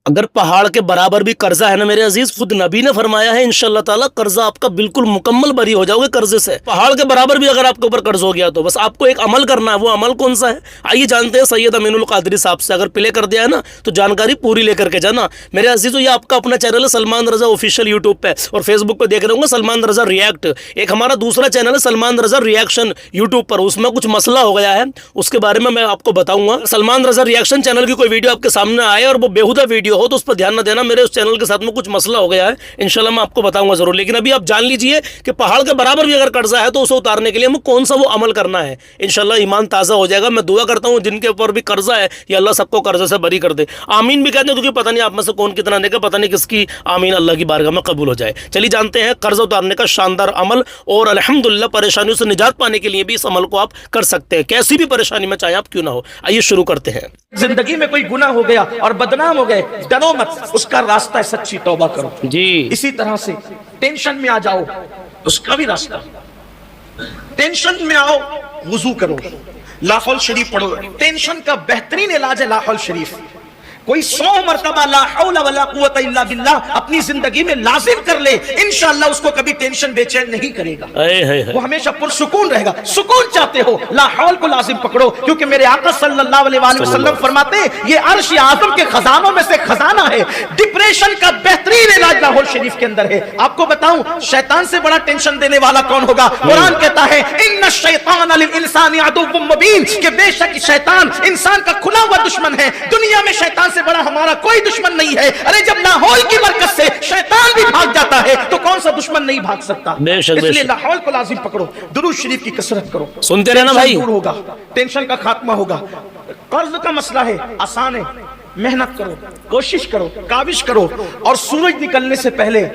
اگر پہاڑ کے برابر بھی قرضہ ہے نا میرے عزیز، خود نبی نے فرمایا ہے انشاءاللہ تعالی قرضہ آپ کا بالکل مکمل بری ہو جاؤ گے قرضے سے۔ پہاڑ کے برابر بھی اگر آپ کے اوپر قرض ہو گیا تو بس آپ کو ایک عمل کرنا ہے، وہ عمل کون سا ہے آئیے جانتے ہیں سید امین القادری صاحب سے۔ اگر پلے کر دیا ہے نا تو جانکاری پوری لے کر کے جانا میرے عزیزو۔ یہ آپ کا اپنا چینل ہے سلمان رضا آفیشیل یوٹیوب پہ، اور فیس بک پہ دیکھ رہے ہوں گے سلمان رضا ریئیکٹ۔ ایک ہمارا دوسرا چینل ہے سلمان رضا ریئیکشن یوٹیوب پر، اس میں کچھ مسئلہ ہو گیا ہے، اس کے بارے میں آپ کو بتاؤں گا۔ سلمان رضا ریئیکشن چینل کی کوئی ویڈیو آپ کے سامنے آئے اور وہ بیہودہ ویڈیو ہو تو اس پر دھیان نہ دینا، میرے اس چینل کے ساتھ میں کچھ مسئلہ ہو گیا ہے، انشاءاللہ میں آپ کو بتاؤں گا ضرور۔ لیکن ابھی آپ جان لیجئے کہ پہاڑ کے برابر بھی اگر قرضہ ہے تو اسے اتارنے کے لیے ہمیں کون سا وہ عمل کرنا ہے، انشاءاللہ ایمان تازہ ہو جائے گا۔ میں دعا کرتا ہوں جن کے اوپر بھی قرضہ ہے یا اللہ سب کو قرضے سے بری کر دے، آمین بھی کہتے ہیں، کیونکہ پتہ نہیں آپ میں سے کون کتنا دے گا، پتہ نہیں کس کی آمین اللہ کی بارگاہ میں قبول ہو جائے۔ چلیے جانتے ہیں قرض اتارنے کا شاندار عمل، اور الحمدللہ پریشانیوں سے نجات پانے کے لیے بھی اس عمل کو آپ کر سکتے ہیں، کیسی بھی پریشانی میں چاہے آپ کیوں نہ ہو۔ آئیے شروع کرتے ہیں۔ زندگی میں کوئی گناہ ہو گیا اور بدنام ہو گئے، ڈرو مت، اس کا راستہ ہے سچی توبہ کرو۔ جی اسی طرح سے ٹینشن میں آ جاؤ، اس کا بھی راستہ، ٹینشن میں آؤ وضو کرو، لا حول شریف پڑھو۔ ٹینشن کا بہترین علاج ہے لا حول شریف۔ کوئی 100 مرتبہ لا حول ولا قوت الا باللہ اپنی زندگی میں لازم کر لے، انشاءاللہ اس کو کبھی ٹینشن بے چین نہیں کرے گا، وہ ہمیشہ پرسکون رہے گا۔ سکون چاہتے ہو لا حول کو لازم پکڑو، کیونکہ میرے آقا صلی اللہ علیہ وآلہ وسلم فرماتے ہیں یہ عرش اعظم کے خزانوں میں سے خزانہ ہے۔ ڈپریشن کا بہترین علاج لا حول شریف کے اندر ہے۔ آپ کو بتاؤں شیطان سے بڑا ٹینشن دینے والا کون ہوگا؟ قرآن کہتا ہے ان الشیطان للانسان عدو مبین، کہ بے شک شیطان انسان کا کھلا ہوا دشمن ہے۔ دنیا میں شیطان سے بڑا ہمارا کوئی دشمن نہیں ہے۔ ارے جب لاہور کی برکت سے شیطان بھی بھاگ جاتا ہے تو کون سا دشمن نہیں بھاگ سکتا؟ اس لیے لاہور کو لازم پکڑو، درود شریف کی کثرت کرو، سنتے رہنا بھائی، دور ہوگا، ٹینشن کا خاتمہ ہوگا۔ قرض کا مسئلہ ہے آسان ہے، محنت کرو، کوشش کرو، کاوش کرو، اور سورج نکلنے سے پہلے،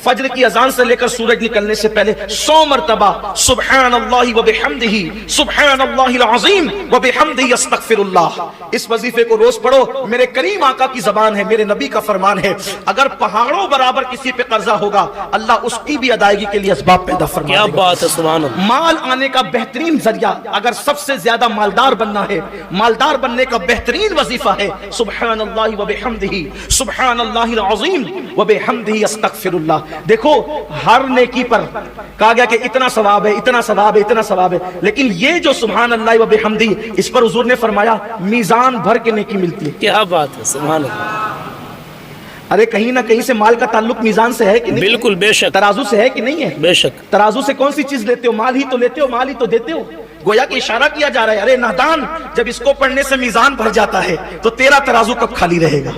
فجر کی اذان سے لے کر سورج نکلنے سے پہلے 100 مرتبہ سبحان اللہ وبحمدہ سبحان اللہ العظیم وبحمدہ استغفر اللہ، اس وظیفے کو روز پڑھو۔ میرے کریم آقا کی زبان ہے، میرے نبی کا فرمان ہے، اگر پہاڑوں برابر کسی پہ قرضہ ہوگا اللہ اس کی بھی ادائیگی کے لیے اسباب پیدا فرما دے گا۔ کیا بات ہے، سبحان اللہ۔ مال آنے کا بہترین ذریعہ، اگر سب سے زیادہ مالدار بننا ہے، مالدار بننے کا بہترین وظیفہ ہے سبحان اللہ وبحمدہ سبحان اللہ العظیم وبحمدہ استغفر اللہ۔ دیکھو ہر نیکی پر کہا گیا کہ اتنا ثواب ہے، اتنا ثواب ہے، اتنا ثواب ہے، لیکن یہ جو سبحان اللہ وبحمدہ، اس پر حضور نے فرمایا میزان بھر کے نیکی ملتی ہے۔ کیا بات ہے، سبحان اللہ۔ ارے کہیں نہ کہیں سے مال کا تعلق میزان سے ہے کہ نہیں؟ بالکل بے شک، ترازو سے ہے کہ نہیں ہے؟ بے شک۔ ترازو سے کون سی چیز لیتے ہو؟ مال ہی تو لیتے ہو، مال ہی تو دیتے ہو۔ گویا کہ اشارہ کیا جا رہا ہے ارے نادان، جب اس کو پڑھنے سے میزان بھر جاتا ہے تو تیرا ترازو کب خالی رہے گا؟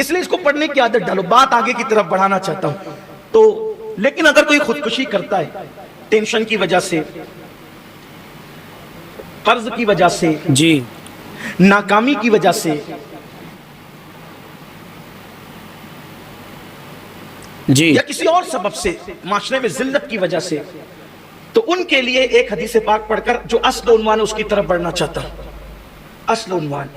اس لیے اس کو پڑھنے کی عادت ڈالو۔ بات آگے کی طرف بڑھانا چاہتا ہوں تو، لیکن اگر کوئی خودکشی کرتا ہے ٹینشن کی وجہ سے، قرض کی وجہ سے، جی ناکامی کی وجہ سے، جی، یا کسی اور سبب سے، معاشرے میں ذلت کی وجہ سے، تو ان کے لیے ایک حدیث پاک پڑھ کر جو اصل عنوان ہے اس کی طرف بڑھنا چاہتا ہوں۔ اصل عنوان،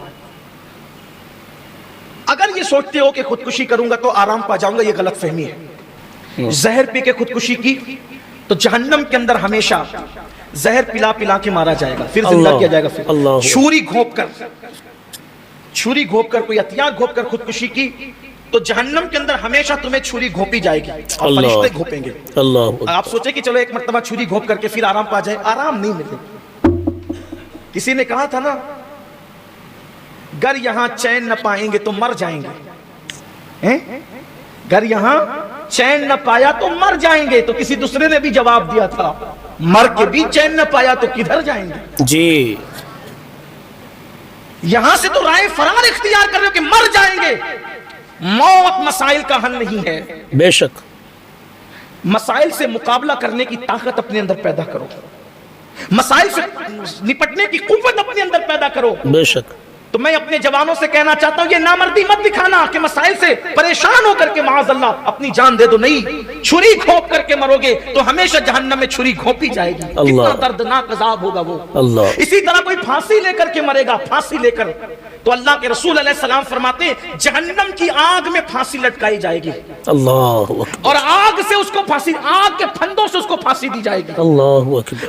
اگر یہ سوچتے ہو کہ خودکشی کروں گا تو آرام پا جاؤں گا، یہ غلط فہمی ہے۔ زہر پی کے خودکشی کی تو جہنم کے اندر ہمیشہ زہر پلا پلا کے مارا جائے گا، پھر زندہ کیا جائے گا۔ پھر چھری گھونپ کر کوئی ہتھیار گھونپ کر خودکشی کی تو جہنم کے اندر ہمیشہ تمہیں چھری گھونپی جائے گی اور فرشتے گھونپیں گے۔ آپ سوچیں کہ چلو ایک مرتبہ چھری گھونپ کر کے پھر آرام پا جائے، آرام نہیں ملے۔ کسی نے کہا تھا نا گر یہاں چین نہ پائیں گے تو مر جائیں گے، گر یہاں چین نہ پایا تو مر جائیں گے۔ تو کسی دوسرے نے بھی جواب دیا تھا مر کے بھی چین نہ پایا تو کدھر جائیں گے؟ جی، یہاں سے تو رائے فرار اختیار کر رہے ہو کہ مر جائیں گے۔ موت مسائل کا حل نہیں ہے، بے شک۔ مسائل سے مقابلہ کرنے کی طاقت اپنے اندر پیدا کرو، مسائل سے نپٹنے کی قوت اپنے اندر پیدا کرو۔ بے شک۔ تو میں اپنے جوانوں سے کہنا چاہتا ہوں یہ نامردی مت دکھانا کہ مسائل سے پریشان ہو کر کے معاذ اللہ اپنی جان دے دو، نہیں، چھری گھونپ کر کے مرو گے تو ہمیشہ جہنم میں چھری گھونپی جائے گی، کتنا دردناک عذاب ہوگا وہ۔ اسی طرح کوئی پھانسی لے کر کے مرے گا، پھانسی لے کر، تو اللہ کے رسول علیہ السلام فرماتے ہیں جہنم کی آگ میں پھانسی لٹکائی جائے گی، اللہ، اور آگ سے اس کو پھانسی، آگ کے پھندوں سے اس کو پھانسی دی جائے گی، اللہ اکبر،